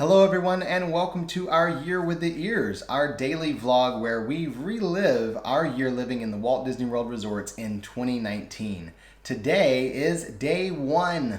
Hello everyone and welcome to our Year with the Ears, our daily vlog where we relive our year living in the Walt Disney World Resorts in 2019. Today is day one.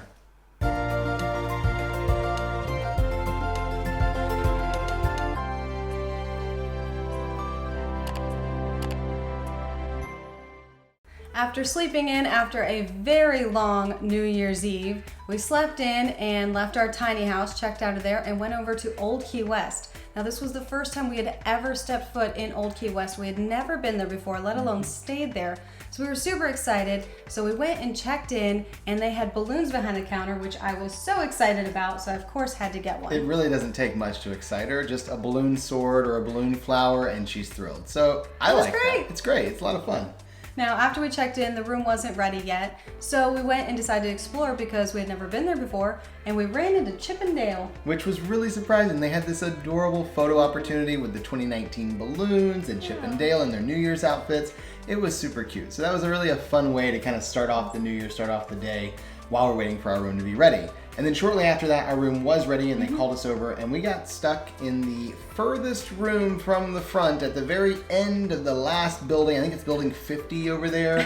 After sleeping in after a very long New Year's Eve, we slept in and left our tiny house, checked out of there, and went over to Old Key West. Now this was the first time we had ever stepped foot in Old Key West. We had never been there before, let alone stayed there. So we were super excited. So we went and checked in and they had balloons behind the counter, which I was so excited about. So I of course had to get one. It really doesn't take much to excite her, just a balloon sword or a balloon flower and she's thrilled. So I like that. It's great, it's a lot of fun. Now, after we checked in, the room wasn't ready yet, so we went and decided to explore because we had never been there before, and we ran into Chip 'n Dale. Which was really surprising. They had this adorable photo opportunity with the 2019 balloons and Chip 'n Dale in their New Year's outfits. It was super cute. So that was really a fun way to kind of start off the New Year, start off the day while we're waiting for our room to be ready. And then shortly after that, our room was ready and they called us over and we got stuck in the furthest room from the front at the very end of the last building. I think it's building 50 over there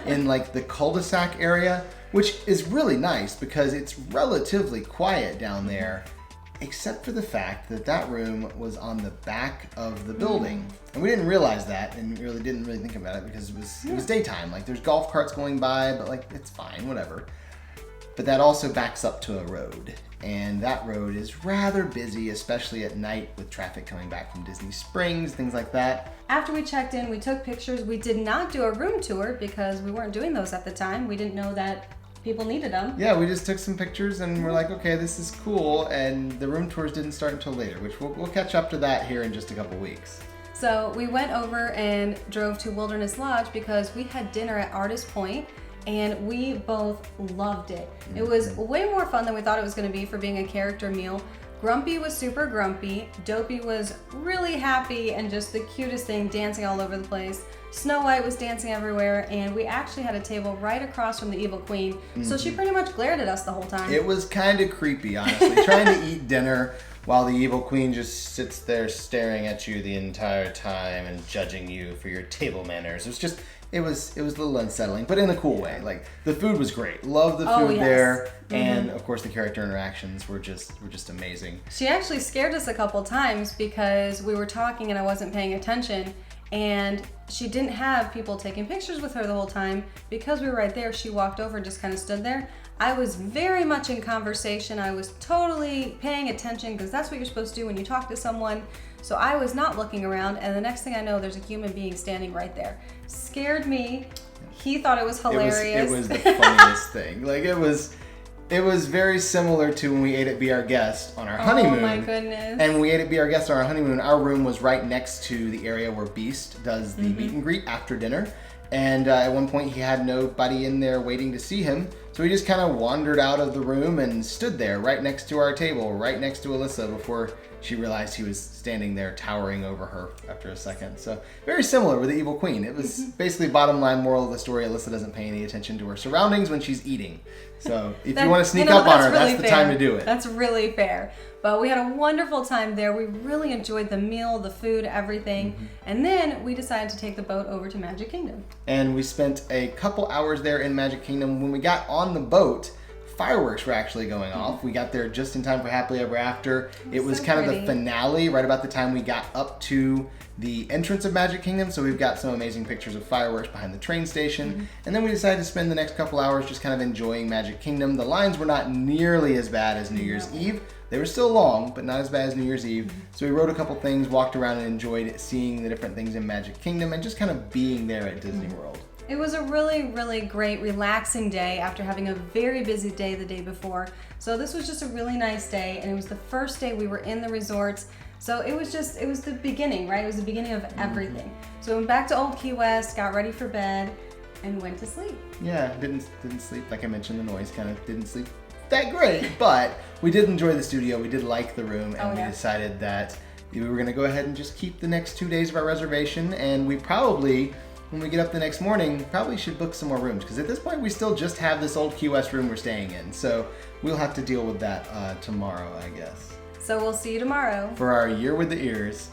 in like the cul-de-sac area, which is really nice because it's relatively quiet down there, except for the fact that that room was on the back of the building. And we didn't realize that and didn't really think about it because it was daytime. Like there's golf carts going by, but like it's fine, whatever. But that also backs up to a road, and that road is rather busy, especially at night with traffic coming back from Disney Springs, things like that. After we checked in, we took pictures. We did not do a room tour because we weren't doing those at the time. We didn't know that people needed them. Yeah, we just took some pictures and we're like, okay, this is cool, and the room tours didn't start until later, which we'll catch up to that here in just a couple weeks. So we went over and drove to Wilderness Lodge because we had dinner at Artist Point, and we both loved it. It was way more fun than we thought it was going to be for being a character meal. Grumpy was super grumpy. Dopey was really happy and just the cutest thing, dancing all over the place. Snow White was dancing everywhere, and we actually had a table right across from the Evil Queen, so she pretty much glared at us the whole time. It was kind of creepy, honestly, trying to eat dinner while the Evil Queen just sits there staring at you the entire time and judging you for your table manners. It was a little unsettling, but in a cool way. Like the food was great. Love the food there, and of course the character interactions were just amazing. She actually scared us a couple times because we were talking and I wasn't paying attention, and she didn't have people taking pictures with her the whole time. Because we were right there, she walked over and just kind of stood there. I was very much in conversation. I was totally paying attention because that's what you're supposed to do when you talk to someone. So I was not looking around, and the next thing I know, there's a human being standing right there. Scared me. He thought it was hilarious. It was the funniest thing. Like it was very similar to when we ate at Be Our Guest on our honeymoon. Oh my goodness. And when we ate at Be Our Guest on our honeymoon, our room was right next to the area where Beast does the meet and greet after dinner. And at one point he had nobody in there waiting to see him. So he just kind of wandered out of the room and stood there right next to our table, right next to Alyssa, before she realized he was standing there towering over her after a second. So very similar with the Evil Queen. It was basically bottom line moral of the story. Alyssa doesn't pay any attention to her surroundings when she's eating. So if you want to sneak up on her, really that's the time to do it. That's really fair. But we had a wonderful time there. We really enjoyed the meal, the food, everything. And then we decided to take the boat over to Magic Kingdom. And we spent a couple hours there in Magic Kingdom. When we got on the boat, fireworks were actually going off. We got there just in time for Happily Ever After. It was kind of the finale right about the time we got up to the entrance of Magic Kingdom. So we've got some amazing pictures of fireworks behind the train station. And then we decided to spend the next couple hours just kind of enjoying Magic Kingdom. The lines were not nearly as bad as New Year's Eve. They were still long, but not as bad as New Year's Eve. So we rode a couple things, walked around and enjoyed seeing the different things in Magic Kingdom and just kind of being there at Disney World. It was a really, really great, relaxing day after having a very busy day the day before. So this was just a really nice day, and it was the first day we were in the resorts. So it was the beginning, right? It was the beginning of everything. So we went back to Old Key West, got ready for bed, and went to sleep. Yeah, didn't sleep. Like I mentioned, the noise kind of didn't sleep that great, but we did enjoy the studio. We did like the room, and we decided that we were going to go ahead and just keep the next 2 days of our reservation, and we probably, when we get up the next morning, probably should book some more rooms, because at this point we still just have this Old Key West room we're staying in, so we'll have to deal with that tomorrow, I guess. So we'll see you tomorrow. For our Year with the Ears.